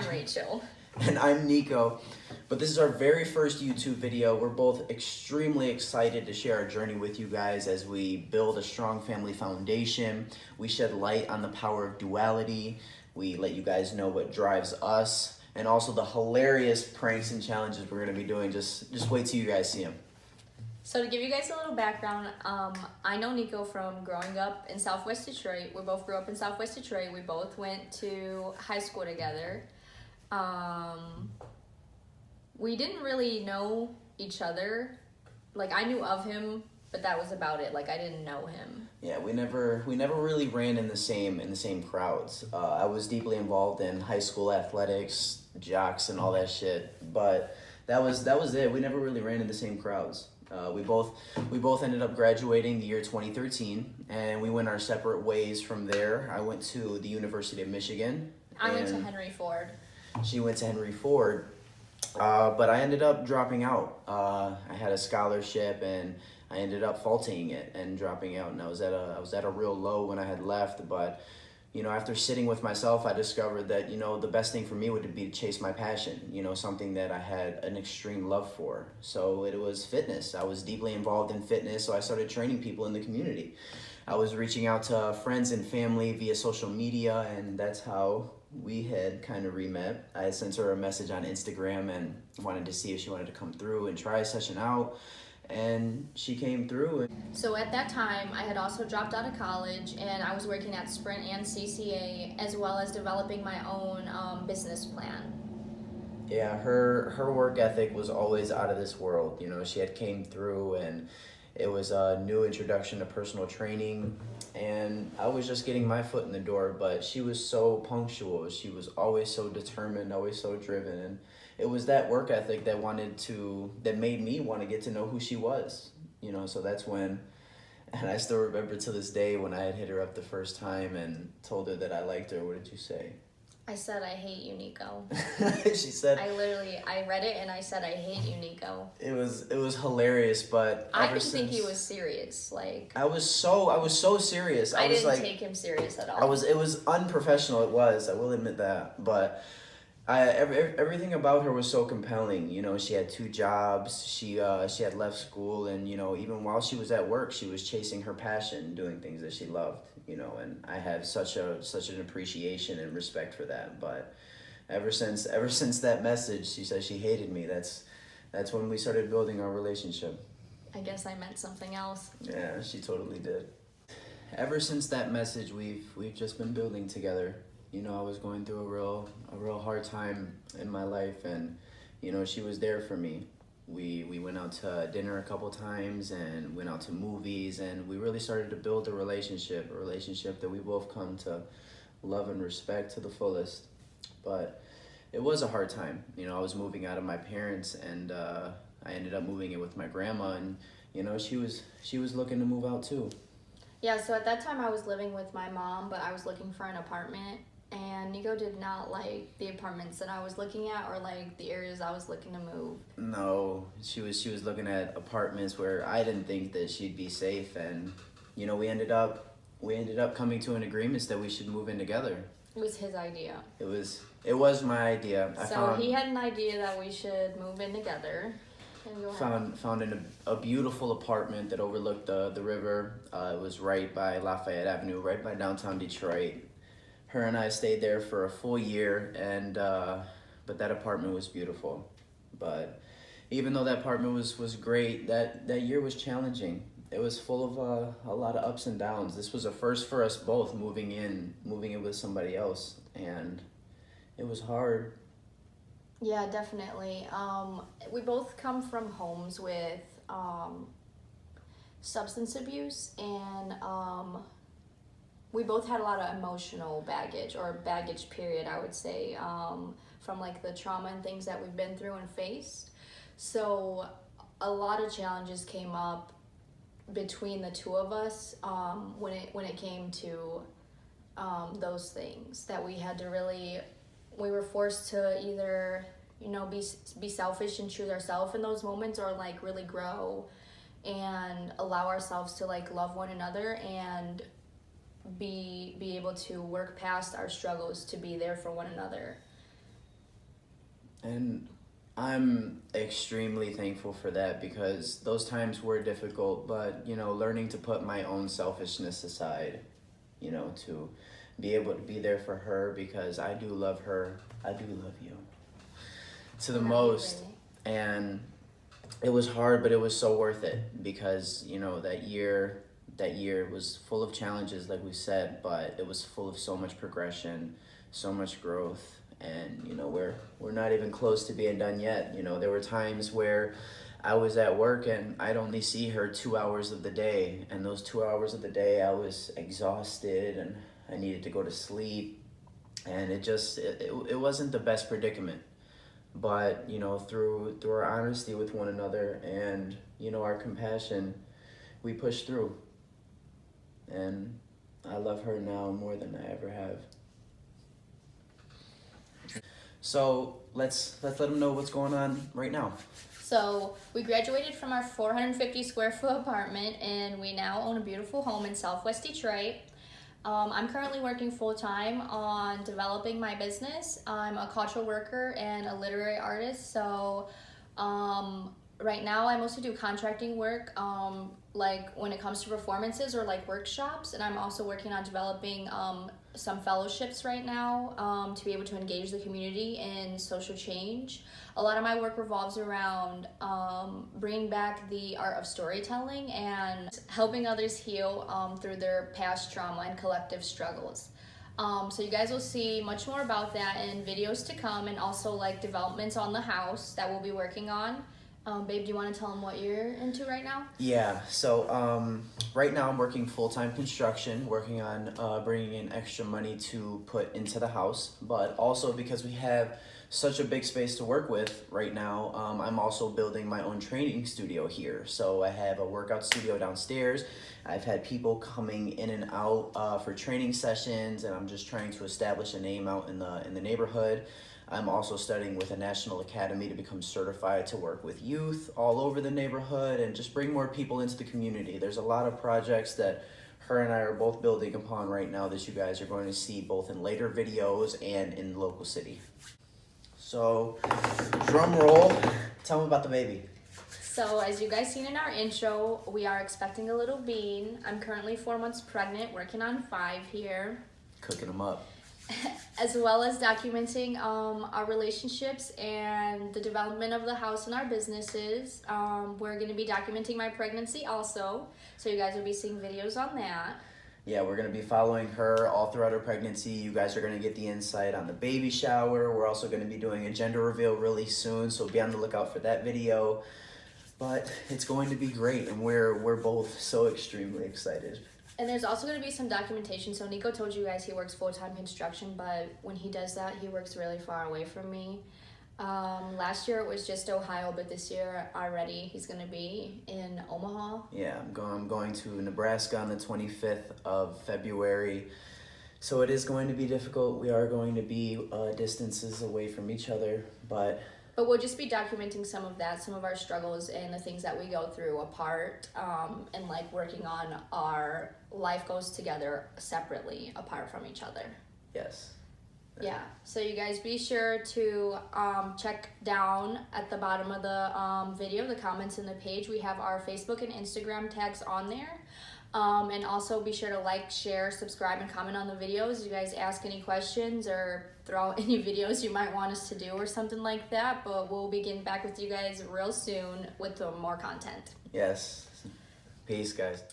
Rachel. And I'm Nico. But this is our very first YouTube video. We're both extremely excited to share our journey with you guys as we build a strong family foundation. We shed light on the power of duality. We let you guys know what drives us, and also the hilarious pranks and challenges we're going to be doing. Just wait till you guys see them. So to give you guys a little background, I know Nico from growing up in Southwest Detroit. We both grew up in Southwest Detroit. We both went to high school together. We didn't really know each other. Like, I knew of him, but that was about it. Like, I didn't know him. Yeah, we never really ran in the same crowds. I was deeply involved in high school athletics, jocks, and all that shit. But that was it. We never really ran in the same crowds. We both ended up graduating the year 2013, and we went our separate ways from there. I went to the University of Michigan. I went to Henry Ford. She went to Henry Ford, but I ended up dropping out. I had a scholarship, and I ended up faulting it and dropping out. And I was at a real low when I had left. But after sitting with myself, I discovered that the best thing for me would be to chase my passion. Something that I had an extreme love for. So it was fitness. I was deeply involved in fitness, so I started training people in the community. I was reaching out to friends and family via social media, and that's how we had kind of re-met. I sent her a message on Instagram and wanted to see if she wanted to come through and try a session out, and she came through. So at that time, I had also dropped out of college, and I was working at Sprint and CCA, as well as developing my own business plan. Yeah, her work ethic was always out of this world. She had came through, and it was a new introduction to personal training, and I was just getting my foot in the door, but she was so punctual. She was always so determined, always so driven, and it was that work ethic that made me want to get to know who she was. So that's when, and I still remember to this day when I had hit her up the first time and told her that I liked her. What did you say? I said, I hate you, Nico. She said... I read it and I said, I hate you, Nico. It was hilarious, but I didn't think he was serious. Like, I was so serious. I didn't take him serious at all. It was unprofessional. It was. I will admit that. But everything about her was so compelling. She had 2 jobs. She had left school, and even while she was at work, she was chasing her passion, doing things that she loved. And I have such an appreciation and respect for that. But ever since that message, she said she hated me. That's when we started building our relationship. I guess I meant something else. Yeah, she totally did. Ever since that message, we've just been building together. I was going through a real hard time in my life, and she was there for me. We went out to dinner a couple times and went out to movies, and we really started to build a relationship that we both come to love and respect to the fullest. But it was a hard time. I was moving out of my parents, and I ended up moving in with my grandma, and she was looking to move out too. Yeah, so at that time I was living with my mom, but I was looking for an apartment, and Nico did not like the apartments that I was looking at or like the areas I was looking to move. No, she was looking at apartments where I didn't think that she'd be safe, and we ended up coming to an agreement that we should move in together. It was his idea. It was my idea. He had an idea that we should move in together. Found a beautiful apartment that overlooked the river. It was right by Lafayette Avenue, right by downtown Detroit. Her and I stayed there for a full year, and but that apartment was beautiful. But even though that apartment was great, that year was challenging. It was full of a lot of ups and downs. This was a first for us both, moving in with somebody else, and it was hard. Yeah, definitely. We both come from homes with substance abuse, and we both had a lot of emotional baggage, or baggage period, I would say, from like the trauma and things that we've been through and faced. So a lot of challenges came up between the two of us when it came to those things that we had to really, we were forced to either be selfish and choose ourselves in those moments, or like really grow and allow ourselves to like love one another and be able to work past our struggles to be there for one another. And I'm extremely thankful for that because those times were difficult, but learning to put my own selfishness aside, to be able to be there for her because I do love her. I do love you to the most. And it was hard, but it was so worth it because, that year was full of challenges, like we said, but it was full of so much progression, so much growth. And we're not even close to being done yet. There were times where I was at work and I'd only see her 2 hours of the day, and those 2 hours of the day I was exhausted and I needed to go to sleep, and it wasn't the best predicament. But through our honesty with one another and our compassion, we pushed through, and I love her now more than I ever have. So let's let them know what's going on right now. So we graduated from our 450 square foot apartment, and we now own a beautiful home in Southwest Detroit. I'm currently working full-time on developing my business. I'm a cultural worker and a literary artist. So right now I mostly do contracting work, like when it comes to performances or like workshops. And I'm also working on developing some fellowships right now to be able to engage the community in social change. A lot of my work revolves around bringing back the art of storytelling and helping others heal through their past trauma and collective struggles. So you guys will see much more about that in videos to come, and also like developments on the house that we'll be working on. Babe, do you want to tell them what you're into right now? Yeah, so right now I'm working full-time construction, working on bringing in extra money to put into the house, but also because we have such a big space to work with right now, I'm also building my own training studio here. So I have a workout studio downstairs. I've had people coming in and out for training sessions, and I'm just trying to establish a name out in the neighborhood. I'm also studying with a national academy to become certified to work with youth all over the neighborhood and just bring more people into the community. There's a lot of projects that her and I are both building upon right now that you guys are going to see both in later videos and in the local city. So, drum roll, tell me about the baby. So as you guys seen in our intro, we are expecting a little bean. I'm currently 4 months pregnant, working on 5 here. Cooking them up. As well as documenting our relationships and the development of the house and our businesses. We're going to be documenting my pregnancy also, so you guys will be seeing videos on that. Yeah, we're going to be following her all throughout her pregnancy. You guys are going to get the insight on the baby shower. We're also going to be doing a gender reveal really soon, so be on the lookout for that video. But it's going to be great, and we're both so extremely excited. And there's also going to be some documentation. So Nico told you guys he works full-time construction, but when he does that, he works really far away from me. Last year it was just Ohio, but this year already he's going to be in Omaha. Yeah, I'm going to Nebraska on the 25th of February. So it is going to be difficult. We are going to be distances away from each other, but we'll just be documenting some of that, some of our struggles and the things that we go through apart, and like working on our life goals together separately, apart from each other. Yes. Yeah, so you guys be sure to check down at the bottom of the video, the comments in the page. We have our Facebook and Instagram tags on there. And also be sure to like, share, subscribe, and comment on the videos. You guys ask any questions or throw out any videos you might want us to do or something like that. But we'll be getting back with you guys real soon with more content. Yes. Peace, guys.